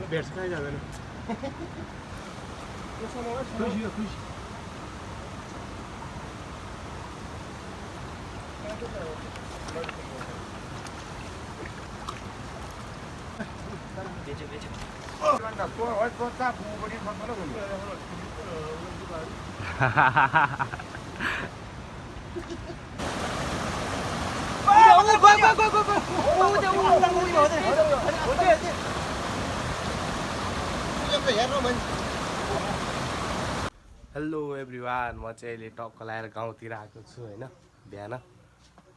भेट्छ कहीँ जाँदैन खुसी हो खुसी हेलो एभ्रिवान म चाहिँ अहिले टक्क लाएर गाउँतिर आएको छु होइन बिहान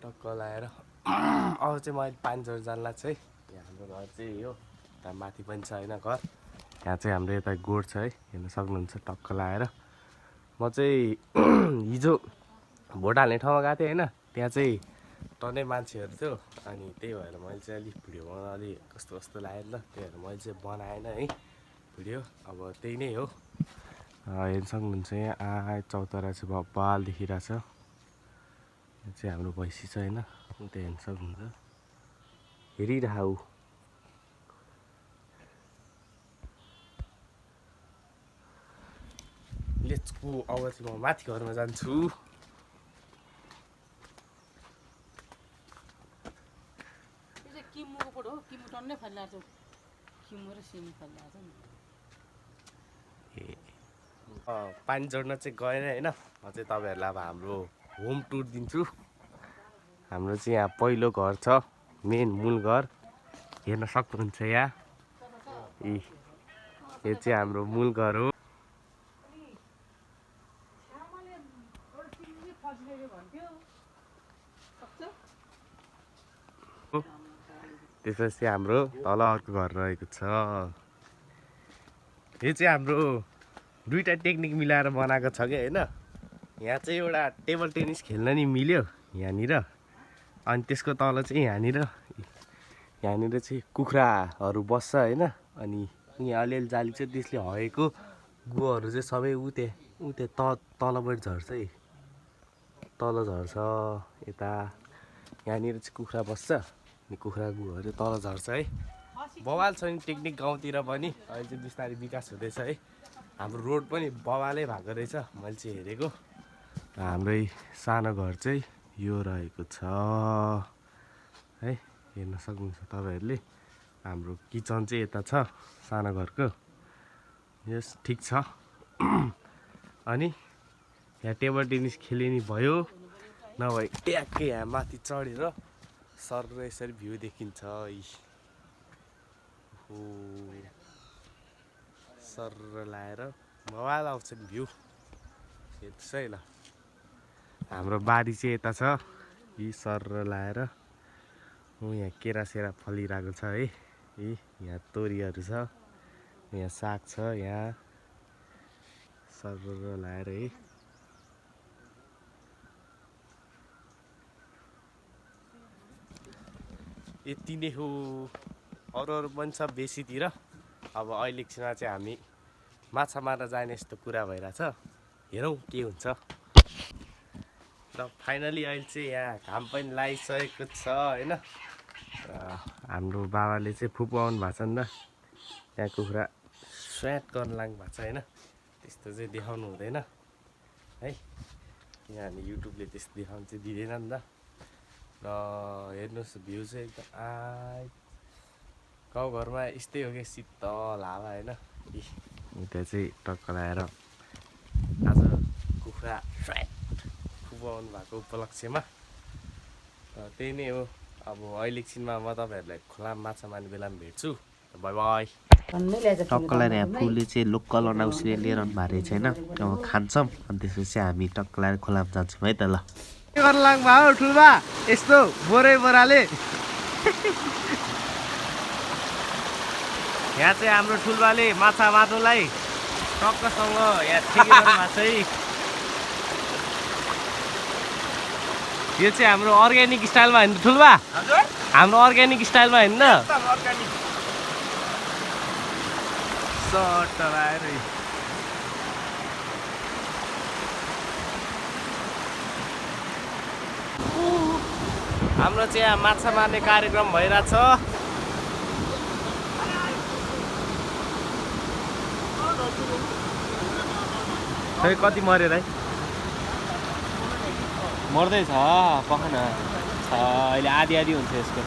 टक्क लाएर अब चाहिँ म अहिले पानीझर जानला चाहिँ यहाँ हाम्रो घर चाहिँ हो त्यहाँ माथि पनि छ होइन घर यहाँ चाहिँ हाम्रो यता गोड छ है हेर्न सक्नुहुन्छ टक्क लाएर म चाहिँ हिजो भोट हाल्ने ठाउँमा गएको थिएँ होइन त्यहाँ चाहिँ टन्नै मान्छेहरू थियो अनि त्यही भएर मैले चाहिँ अलिक भिडियो बनाउन अलिक कस्तो कस्तो लाग्यो नि त त्यही भएर मैले चाहिँ बनाएन है भिडियो अब त्यही नै हो हेर्न सक्नुहुन्छ यहाँ चौतारा चाहिँ बब्बाल देखिरहेछ यहाँ चाहिँ हाम्रो भैँसी छ होइन उता हेर्न सक्नुहुन्छ हेरिरह ऊ लेट्सको अब चाहिँ म माथि घरमा जान्छु पानी जोड्न चाहिँ गएन होइन म चाहिँ तपाईँहरूलाई अब हाम्रो होम टुर दिन्छु हाम्रो चाहिँ यहाँ पहिलो घर छ मेन मूल घर हेर्न सक्नुहुन्छ यहाँ यो चाहिँ हाम्रो मूल घर हो त्यसपछि हाम्रो तल अर्को घर रहेको छ यो चाहिँ हाम्रो दुईटा टेक्निक मिलाएर बनाएको छ क्या होइन यहाँ चाहिँ एउटा टेबल टेनिस खेल्न नि मिल्यो यहाँनिर अनि त्यसको तल चाहिँ यहाँनिर चाहिँ कुखुराहरू बस्छ होइन अनि यहाँ अलिअलि जाली चाहिँ त्यसले हगेको गुवाहरू चाहिँ सबै उते तलबाट झर्छ है तल झर्छ यता यहाँनिर चाहिँ कुखुरा बस्छ अनि कुखुरा गुवाहरू तल झर्छ है बवाल छ नि टेक्निक गाउँतिर पनि अहिले चाहिँ बिस्तारै विकास हुँदैछ है हाम्रो रोड पनि बवालै भएको रहेछ मैले चाहिँ हेरेको हाम्रै सानो घर चाहिँ यो रहेको छ है हेर्न सक्नुहुन्छ तपाईँहरूले हाम्रो किचन चाहिँ यता छ सानो घरको यस ठिक छ अनि यहाँ टेबल टेनिस खेले नि भयो नभए ट्याक्कै यहाँ माथि चढेर सर यसरी भ्यू देखिन्छ सर लाएर बवाल आउँछ नि भ्यू हेर्छ है ल हाम्रो बारी चाहिँ यता छ यी सर लाएर यहाँ केरासेरा फलिरहेको छ है यहाँ तोरीहरू छ यहाँ साग छ यहाँ सर लाएर है यति नै हो अरू पनि छ बेसीतिर अब अहिलेसम्म चाहिँ हामी माछा मार्न जाने यस्तो कुरा भइरहेछ हेरौँ के हुन्छ र फाइनली अहिले चाहिँ यहाँ घाम पनि लागिसकेको छ होइन हाम्रो बाबाले चाहिँ फुपू आउनु भएको छ नि त त्यहाँ कुखुरा स्व्याट गर्न लाग्नु भएको छ होइन त्यस्तो चाहिँ देखाउनु हुँदैन है किनभने युट्युबले त्यस्तो देखाउनु चाहिँ दिँदैन नि त र हेर्नुहोस् भ्यू चाहिँ एकदम गाउँघरमा यस्तै हो क्या शीतल हावा होइन उता चाहिँ टक्क लगाएर आज कुखुरा स्व्याट फुपू आउनु भएको उपलक्ष्यमा र त्यही नै हो अब अहिले एकछिनमा म तपाईँहरूलाई खोलामा माछा मार्ने बेलामा भेट्छु बाई बाई टक्कलाई यहाँ फुलले चाहिँ लोकल अनाउसले लिएर आउनु भएको रहेछ होइन त्यो खान्छौँ अनि त्यसपछि हामी टक्क लगाएर खोलामा जान्छौँ है त ल के गर्न लाग्नु भयो ठुल्बा यस्तो बोराले यहाँ चाहिँ हाम्रो ठुल्बाले माछा मार्नुलाई टक्कसँग यहाँ ठिक गर्नु भएको छ है यो चाहिँ हाम्रो अर्ग्यानिक स्टाइलमा होइन ठुल्बा हाम्रो अर्ग्यानिक स्टाइलमा होइन सटर आएर हाम्रो चाहिँ यहाँ माछा मार्ने कार्यक्रम भइरहेछ खै कति मऱ्यो है मर्दैछ पखन छ अहिले आधी आधी हुन्छ यसको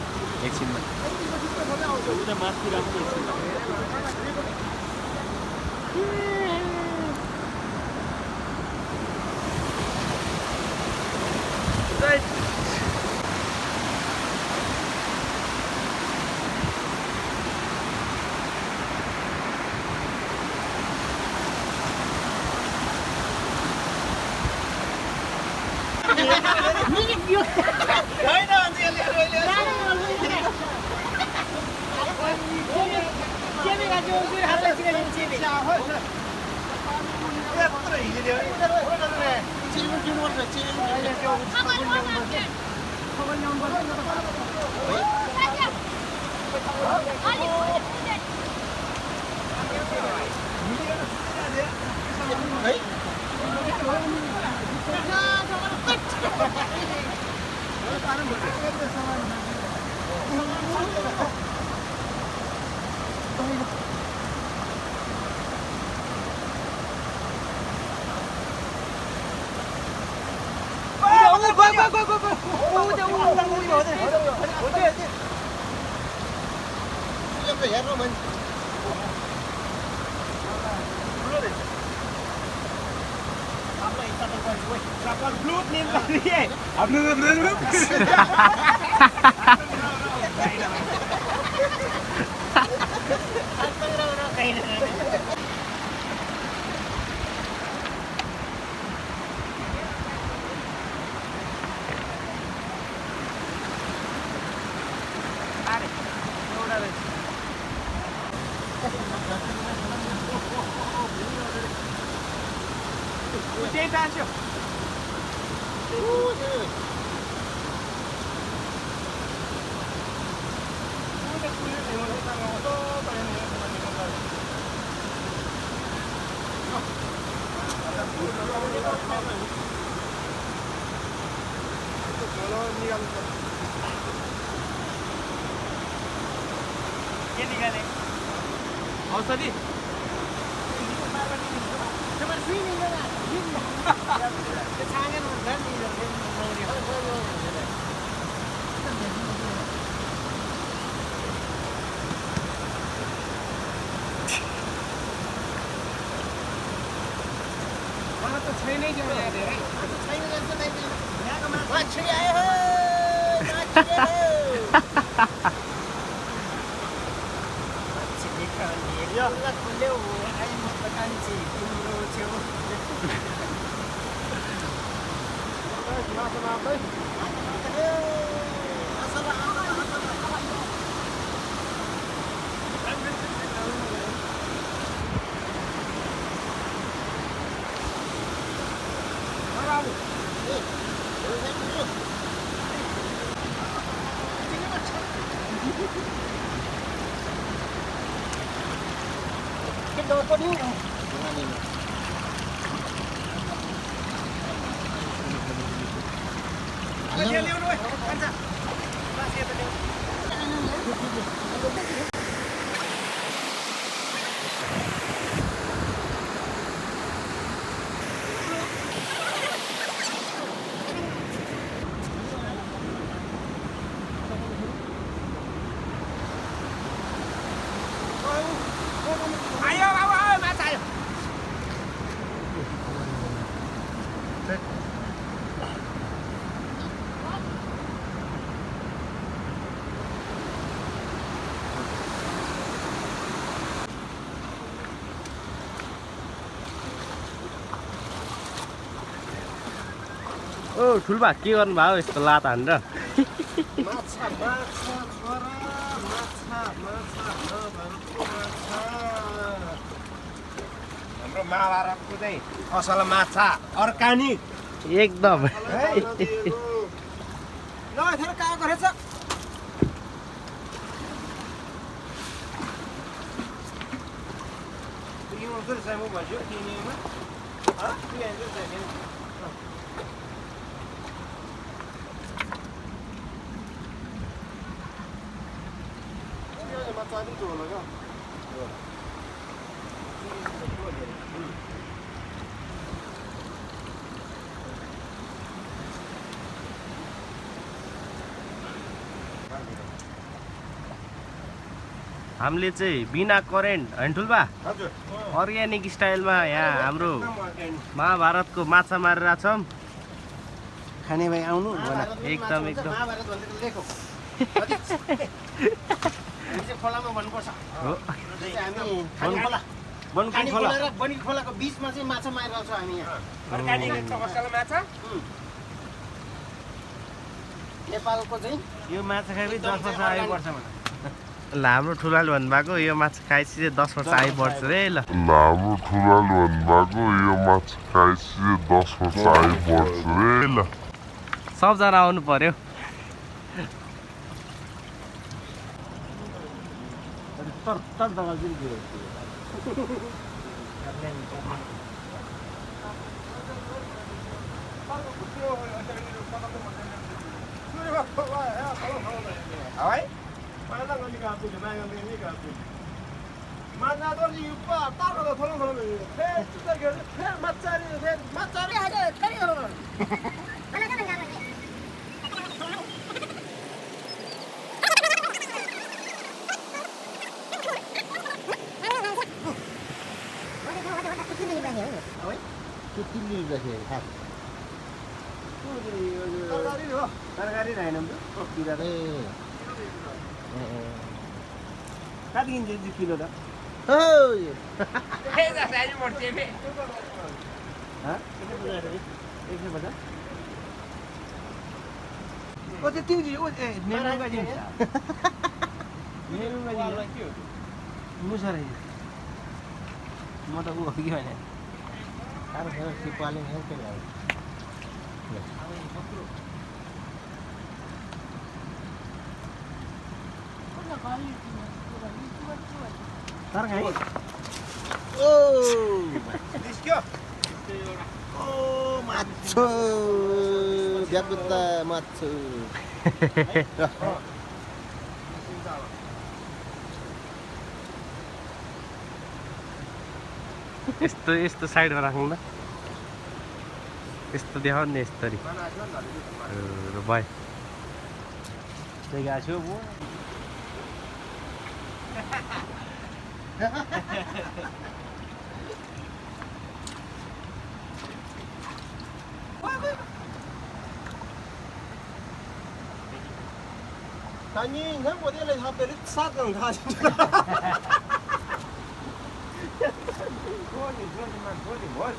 एकछिनमा माथि राम्रो औषधि ओ ठुल्बा के गर्नु भयो यस्तो लात हानेर हाम्रो महाभारतको चाहिँ असल माछा अर्ग्यानिक एकदम ल यथेर कहाँ गरेछ यो उधर से वो बजो तीन में हां ये इधर से है ये मत आदि तो लगा हामीले चाहिँ बिना करेन्ट होइन ठुल्बा हजुर अर्ग्यानिक स्टाइलमा यहाँ हाम्रो महाभारतको माछा मारेर छौँ खाने भाइ आउनु एकदम एकदम महाभारत भनेर लेखौ खोलामा भन्नुपर्छ हो हामी खानी खोला बनखानी खोला र बनी खोलाको बीचमा चाहिँ माछा मारिरहेको छौँ हामी यहाँ माछा नेपालको चाहिँ यो माछा खाएपछि 10 वर्ष आयु बढ्छ भने ल हाम्रो ठुलाले भन्नुभएको यो माछा खाएपछि चाहिँ 10 वर्ष आयु बढ्छ रे ल हाम्रो ठुलाले भन्नुभएको यो माछा खाएपछि 10 वर्ष आयु बढ्छ रे ल सबजना आउनु पर्यो तर दगा जुन दियो Hoi? Mana nggak dikasih, mana nggak dikasih. Mana tuh di upah, taruh tuh tolong. Hei, kita gini, hei, macari. ada kali orang. Mana kan enggak lagi. Terkari nih, nampu. Tidak deh. Kali ini jadi kilo dah. Oh. Hei, dah saya mau cebe. Hah? Ini benar deh. Ini benar. Oh, itu tinggi. Oh, neru gaji. Neru gaji. Musar ini. Mau tahu apa gimana? Harus si paling hebat lah. Targa ini. Oh. Diskio. Oh, macho. Biar kita macho. यस्तो साइडमा राख्नु न यस्तो देखाउनु नि यसरी र भयो त्यही गएको छु म 아니, 난 어디에 사배를 사건 가지.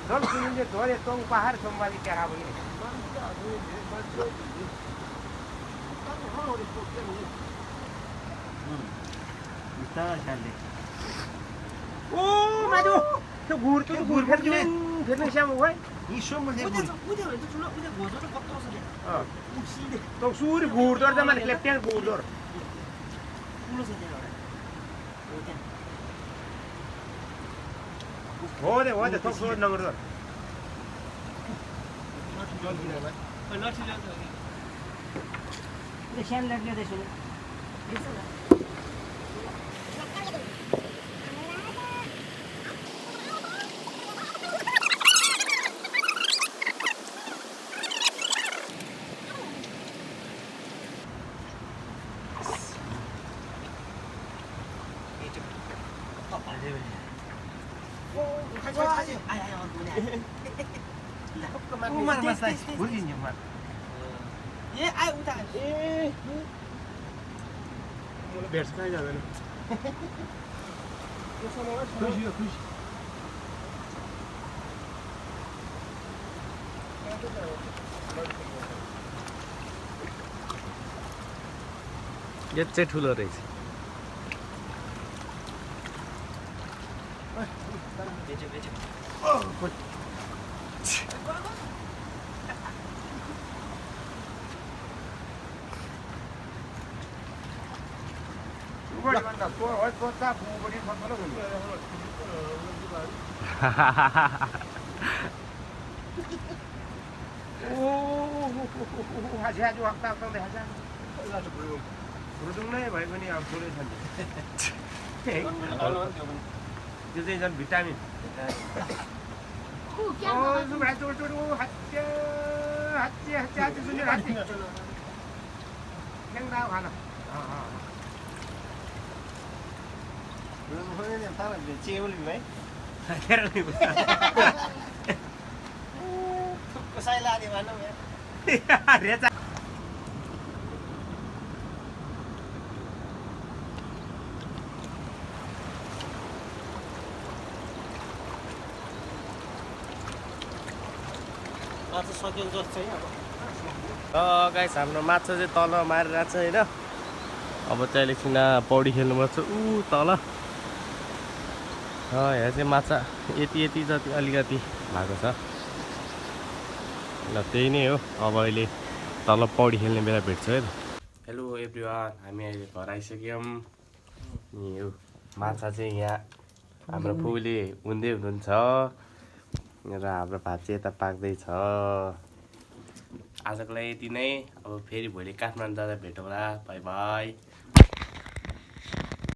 ढोल सुनिन्छ ढोले तोङ पहाड सोमबारी क्या अब ओ माजु त्यो घुर फेर्ने श्याम हो यी सोमले घुर तो सूर्य घुर दर जमाने लेफ्टियन घुर दर हो दे तो सोड नगर दर श्याम लड्ने देशो भेट्छ कहीँ जाँदैन खुसी यो चाहिँ ठुलो रहेछ बढी भन्दा सोच्दा फु बढी फर्कन हुन्छ हाजिहाजु हप्ता हप्ता देखान्छ रुदुङ नै भए पनि अब ठुलै छ नि त्यो चाहिँ झन् भिटामिन गाइस हाम्रो माछा चाहिँ तल मारिरहेको छ होइन अब चाहिँ एकछिन पौडी खेल्नुपर्छ तल यहाँ चाहिँ माछा यति जति अलिकति भएको छ ल त्यही नै हो अब अहिले तल पौडी खेल्ने बेला भेट्छ है त हेलो एभ्रिवान हामी अहिले घर आइसक्यौँ नि यो माछा चाहिँ यहाँ हाम्रो फुले उन्दै हुनुहुन्छ र हाम्रो भात चाहिँ यता पाक्दैछ आजको लागि यति नै अब फेरि भोलि काठमाडौँ जाँदा भेटौँला बाई बाई